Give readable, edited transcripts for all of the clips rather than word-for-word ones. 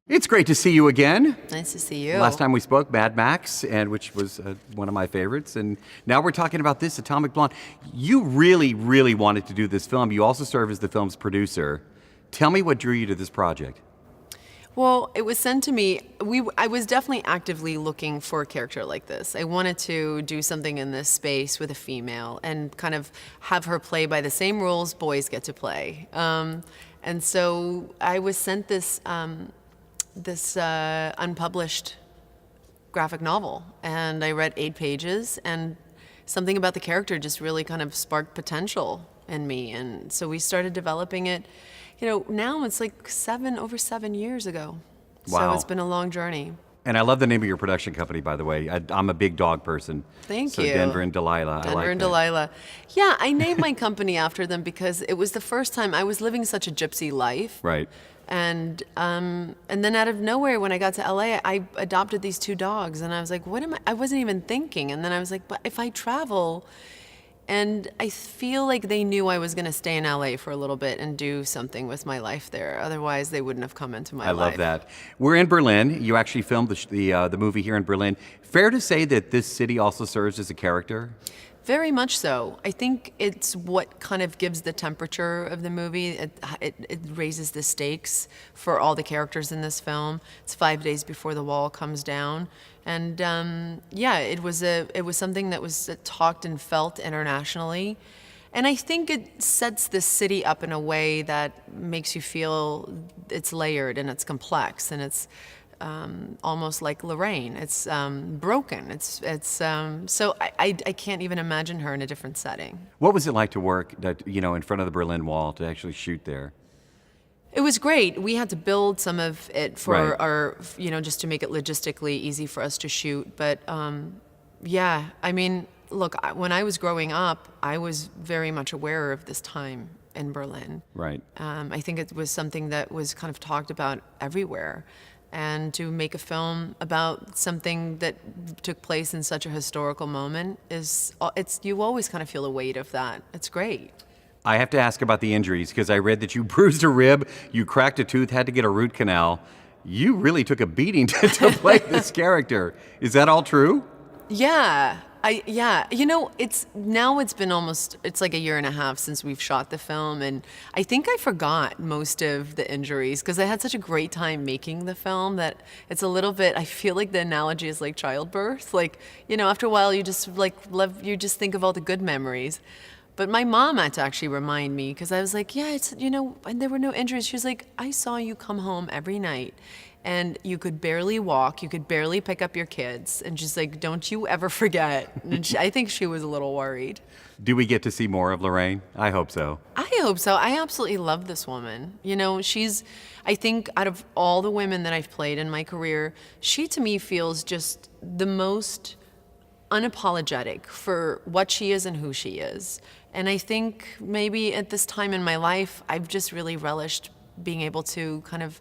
It's great to see you again. Nice to see you. Last time we spoke, Mad Max, and which was one of my favorites. And now we're talking about this, Atomic Blonde. You really, really wanted to do this film. You also serve as the film's producer. Tell me what drew you to this project. Well, it was sent to me. I was definitely actively looking for a character like this. I wanted to do something in this space with a female and kind of have her play by the same rules boys get to play. And so I was sent this unpublished graphic novel, and I read 8 pages, and something about the character just really kind of sparked potential in me, and so we started developing it. Now it's like over 7 years ago. Wow. So it's been a long journey. And I love the name of your production company, by the way. I'm a big dog person. Thank so you. Denver and Delilah. Denver I like and that. Delilah. Yeah, I named my company after them because it was the first time I was living such a gypsy life. Right. And then out of nowhere, when I got to LA, I adopted these 2 dogs, and I was like, I wasn't even thinking. And then I was like, but if I travel, and I feel like they knew I was going to stay in LA for a little bit and do something with my life there. Otherwise, they wouldn't have come into my life. I love that. We're in Berlin. You actually filmed the movie here in Berlin. Fair to say that this city also serves as a character? Very much so. I think it's what kind of gives the temperature of the movie. It raises the stakes for all the characters in this film. It's 5 days before the wall comes down, and it was something that was talked and felt internationally, and I think it sets the city up in a way that makes you feel it's layered and it's complex and it's almost like Lorraine. It's broken. So I can't even imagine her in a different setting. What was it like to work in front of the Berlin Wall, to actually shoot there? It was great. We had to build some of it for Right. our, just to make it logistically easy for us to shoot. But I mean, look, when I was growing up, I was very much aware of this time in Berlin. Right. I think it was something that was kind of talked about everywhere. And to make a film about something that took place in such a historical moment you always kind of feel the weight of that. It's great. I have to ask about the injuries, because I read that you bruised a rib, you cracked a tooth, had to get a root canal. You really took a beating to play this character. Is that all true? Yeah. It's been it's like a year and a half since we've shot the film, and I think I forgot most of the injuries because I had such a great time making the film that it's a little bit, I feel like the analogy is like childbirth. Like, after a while you just think of all the good memories. But my mom had to actually remind me, because I was like, and there were no injuries. She was like, I saw you come home every night and you could barely walk, you could barely pick up your kids. And she's like, don't you ever forget. And I think she was a little worried. Do we get to see more of Lorraine? I hope so. I hope so. I absolutely love this woman. I think out of all the women that I've played in my career, she to me feels just the most unapologetic for what she is and who she is. And I think maybe at this time in my life, I've just really relished being able to kind of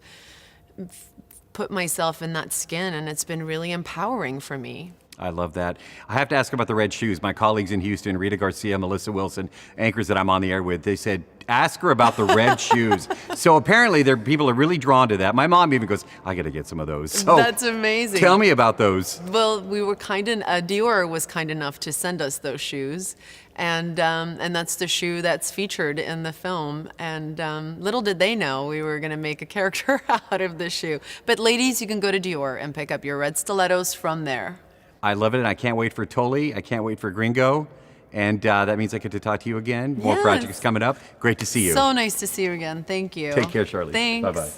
put myself in that skin, and it's been really empowering for me. I love that. I have to ask about the red shoes. My colleagues in Houston, Rita Garcia, Melissa Wilson, anchors that I'm on the air with, they said, ask her about the red shoes. So apparently people are really drawn to that. My mom even goes, I got to get some of those. So that's amazing. Tell me about those. Well, we were Dior was kind enough to send us those shoes. And that's the shoe that's featured in the film. And little did they know we were going to make a character out of the shoe. But ladies, you can go to Dior and pick up your red stilettos from there. I love it, and I can't wait for Tolly. I can't wait for Gringo. And that means I get to talk to you again. More Yes. projects coming up. Great to see you. So nice to see you again. Thank you. Take care, Charlize. Thanks. Bye-bye.